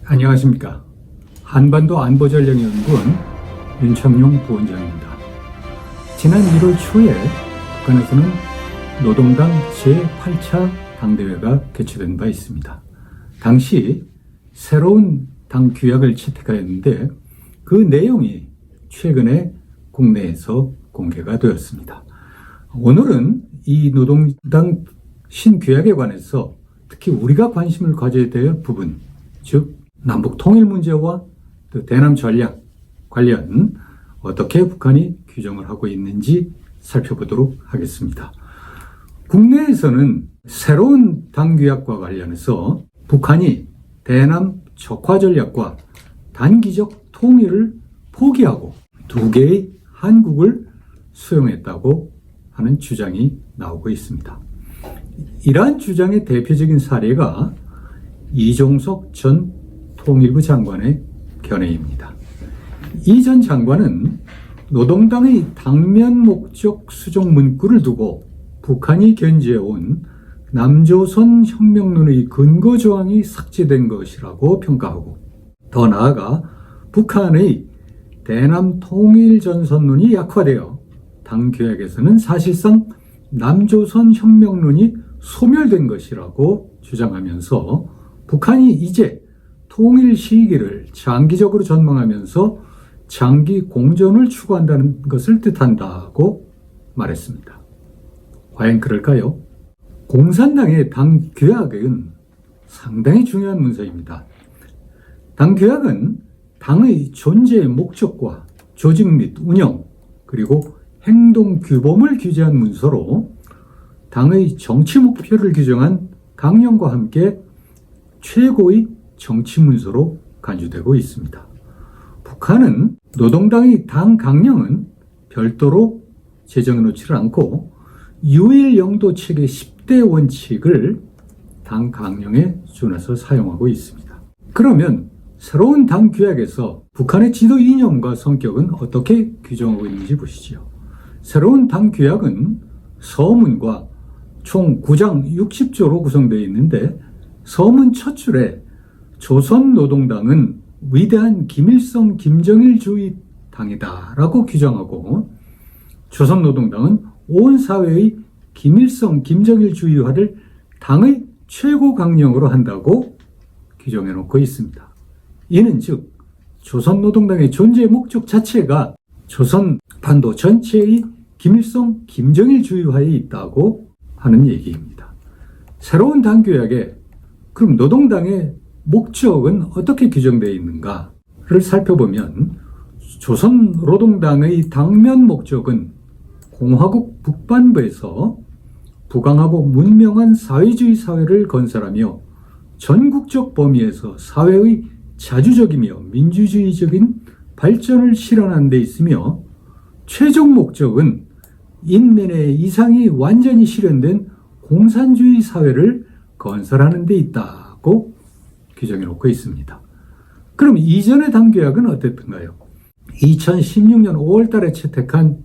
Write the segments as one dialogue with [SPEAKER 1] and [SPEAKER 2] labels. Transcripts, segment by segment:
[SPEAKER 1] 안녕하십니까. 한반도 안보전략연구원 윤청용 부원장입니다. 지난 1월 초에 북한에서는 노동당 제8차 당대회가 개최된 바 있습니다. 당시 새로운 당 규약을 채택하였는데 그 내용이 최근에 국내에서 공개가 되었습니다. 오늘은 이 노동당 신규약에 관해서 특히 우리가 관심을 가져야 될 부분, 즉 남북 통일 문제와 또 대남 전략 관련 어떻게 북한이 규정을 하고 있는지 살펴보도록 하겠습니다. 국내에서는 새로운 당규약과 관련해서 북한이 대남 적화 전략과 단기적 통일을 포기하고 두 개의 한국을 수용했다고 하는 주장이 나오고 있습니다. 이러한 주장의 대표적인 사례가 이종석 전 통일부 장관의 견해입니다. 이 전 장관은 노동당의 당면 목적 수정 문구를 두고 북한이 견지해온 남조선 혁명론의 근거 조항이 삭제된 것이라고 평가하고, 더 나아가 북한의 대남 통일전선론이 약화되어 당 규약에서는 사실상 남조선 혁명론이 소멸된 것이라고 주장하면서 북한이 이제 통일 시기를 장기적으로 전망하면서 장기 공존을 추구한다는 것을 뜻한다고 말했습니다. 과연 그럴까요? 공산당의 당 규약은 상당히 중요한 문서입니다. 당 규약은 당의 존재의 목적과 조직 및 운영, 그리고 행동 규범을 규제한 문서로 당의 정치 목표를 규정한 강령과 함께 최고의 정치 문서로 간주되고 있습니다. 북한은 노동당의 당 강령은 별도로 제정해 놓지를 않고 유일 영도 체계 10대 원칙을 당 강령에 준해서 사용하고 있습니다. 그러면 새로운 당 규약에서 북한의 지도 이념과 성격은 어떻게 규정하고 있는지 보시죠. 새로운 당 규약은 서문과 총 9장 60조로 구성되어 있는데, 서문 첫 줄에 조선노동당은 위대한 김일성 김정일주의 당이다 라고 규정하고, 조선노동당은 온 사회의 김일성 김정일주의화를 당의 최고 강령으로 한다고 규정해 놓고 있습니다. 이는 즉 조선노동당의 존재 목적 자체가 조선 반도 전체의 김일성 김정일주의화에 있다고 하는 얘기입니다. 새로운 당 규약에 그럼 노동당의 목적은 어떻게 규정되어 있는가를 살펴보면, 조선노동당의 당면 목적은 공화국 북반부에서 부강하고 문명한 사회주의 사회를 건설하며 전국적 범위에서 사회의 자주적이며 민주주의적인 발전을 실현하는 데 있으며, 최종 목적은 인민의 이상이 완전히 실현된 공산주의 사회를 건설하는 데 있다고 규정해 놓고 있습니다. 그럼 이전의 당규약은 어땠던가요? 2016년 5월 달에 채택한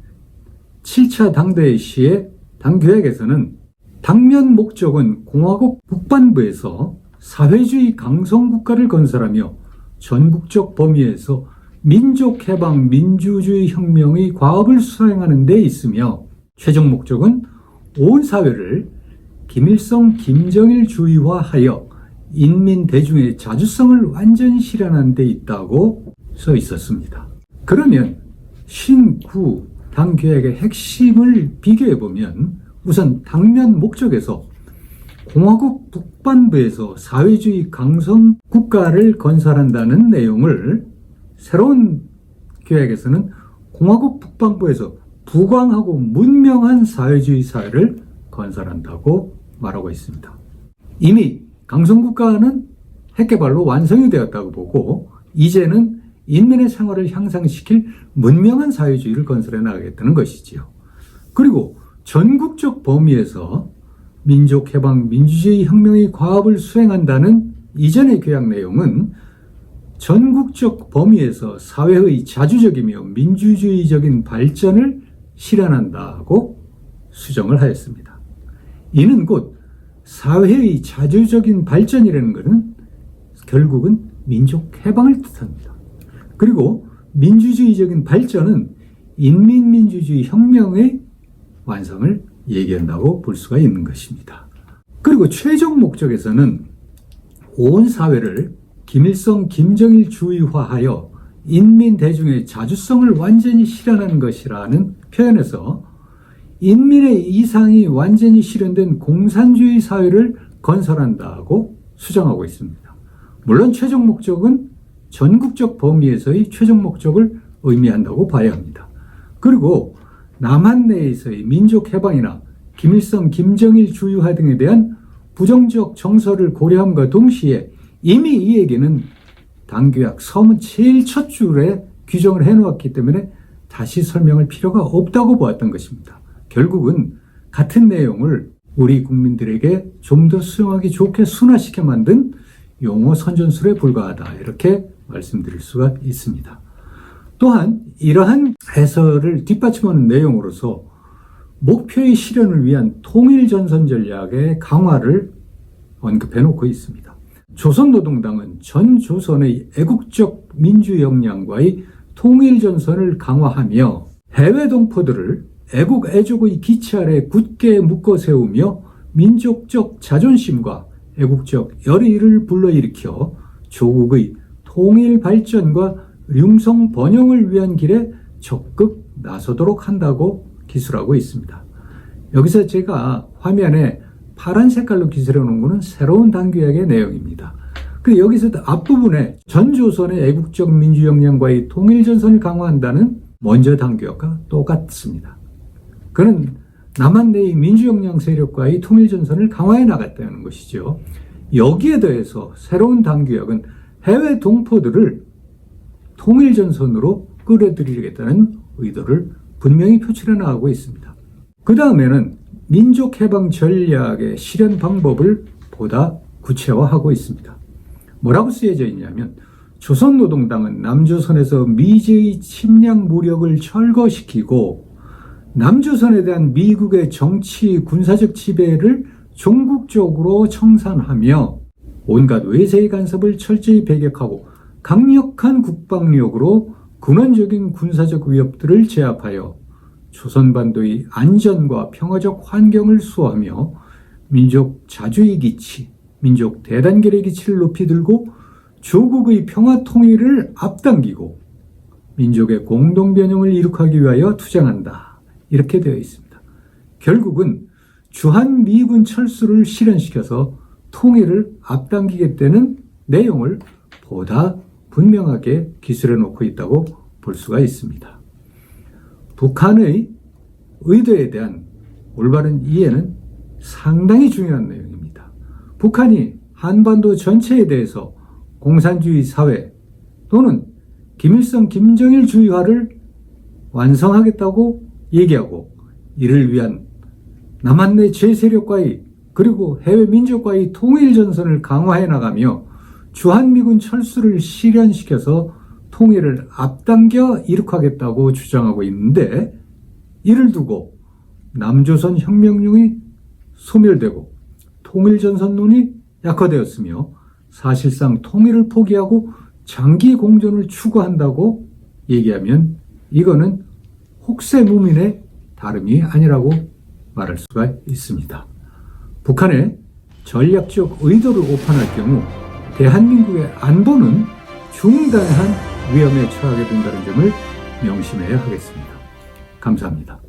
[SPEAKER 1] 7차 당대회 시의 당규약에서는 당면 목적은 공화국 북반부에서 사회주의 강성국가를 건설하며 전국적 범위에서 민족해방 민주주의 혁명의 과업을 수행하는 데 있으며, 최종 목적은 온 사회를 김일성 김정일주의화하여 인민 대중의 자주성을 완전히 실현하는 데 있다고 써 있었습니다. 그러면 신구 당규약의 핵심을 비교해보면, 우선 당면 목적에서 공화국 북반부에서 사회주의 강성 국가를 건설한다는 내용을 새로운 규약에서는 공화국 북반부에서 부강하고 문명한 사회주의 사회를 건설한다고 말하고 있습니다. 이미 강성국가는 핵개발로 완성이 되었다고 보고, 이제는 인민의 생활을 향상시킬 문명한 사회주의를 건설해 나가겠다는 것이지요. 그리고 전국적 범위에서 민족해방 민주주의 혁명의 과업을 수행한다는 이전의 규약 내용은 전국적 범위에서 사회의 자주적이며 민주주의적인 발전을 실현한다고 수정을 하였습니다. 이는 곧 사회의 자주적인 발전이라는 것은 결국은 민족 해방을 뜻합니다. 그리고 민주주의적인 발전은 인민민주주의 혁명의 완성을 얘기한다고 볼 수가 있는 것입니다. 그리고 최종 목적에서는 온 사회를 김일성, 김정일주의화하여 인민대중의 자주성을 완전히 실현하는 것이라는 표현에서 인민의 이상이 완전히 실현된 공산주의 사회를 건설한다고 수정하고 있습니다. 물론 최종 목적은 전국적 범위에서의 최종 목적을 의미한다고 봐야 합니다. 그리고 남한 내에서의 민족 해방이나 김일성, 김정일 주의화 등에 대한 부정적 정서를 고려함과 동시에 이미 이 얘기는 당규약 서문 제일 첫 줄에 규정을 해놓았기 때문에 다시 설명할 필요가 없다고 보았던 것입니다. 결국은 같은 내용을 우리 국민들에게 좀 더 수용하기 좋게 순화시켜 만든 용어 선전술에 불과하다, 이렇게 말씀드릴 수가 있습니다. 또한 이러한 해설을 뒷받침하는 내용으로서 목표의 실현을 위한 통일전선 전략의 강화를 언급해 놓고 있습니다. 조선노동당은 전 조선의 애국적 민주 역량과의 통일전선을 강화하며 해외 동포들을 애국 애족의 기치 아래 굳게 묶어 세우며 민족적 자존심과 애국적 열의를 불러일으켜 조국의 통일 발전과 융성 번영을 위한 길에 적극 나서도록 한다고 기술하고 있습니다. 여기서 제가 화면에 파란 색깔로 기술해 놓은 것은 새로운 당규약의 내용입니다. 근데 여기서 앞부분에 전 조선의 애국적 민주 역량과의 통일전선을 강화한다는 먼저 당규약과 똑같습니다. 그는 남한 내의 민주역량 세력과의 통일전선을 강화해 나갔다는 것이죠. 여기에 더해서 새로운 당규약은 해외 동포들을 통일전선으로 끌어들이겠다는 의도를 분명히 표출해 나가고 있습니다. 그 다음에는 민족해방 전략의 실현 방법을 보다 구체화하고 있습니다. 뭐라고 쓰여져 있냐면, 조선노동당은 남조선에서 미제의 침략 무력을 철거시키고 남조선에 대한 미국의 정치 군사적 지배를 종국적으로 청산하며 온갖 외세의 간섭을 철저히 배격하고 강력한 국방력으로 근원적인 군사적 위협들을 제압하여 조선반도의 안전과 평화적 환경을 수호하며 민족 자주의 기치, 민족 대단결의 기치를 높이 들고 조국의 평화 통일을 앞당기고 민족의 공동변형을 이룩하기 위하여 투쟁한다, 이렇게 되어 있습니다. 결국은 주한미군 철수를 실현시켜서 통일을 앞당기겠다는 내용을 보다 분명하게 기술해 놓고 있다고 볼 수가 있습니다. 북한의 의도에 대한 올바른 이해는 상당히 중요한 내용입니다. 북한이 한반도 전체에 대해서 공산주의 사회 또는 김일성, 김정일 주의화를 완성하겠다고 얘기하고 이를 위한 남한 내 제세력과의 그리고 해외 민족과의 통일전선을 강화해 나가며 주한미군 철수를 실현시켜서 통일을 앞당겨 이룩하겠다고 주장하고 있는데, 이를 두고 남조선 혁명령이 소멸되고 통일전선론이 약화되었으며 사실상 통일을 포기하고 장기 공존을 추구한다고 얘기하면 이거는 혹세무민의 다름이 아니라고 말할 수가 있습니다. 북한의 전략적 의도를 오판할 경우 대한민국의 안보는 중대한 위험에 처하게 된다는 점을 명심해야 하겠습니다. 감사합니다.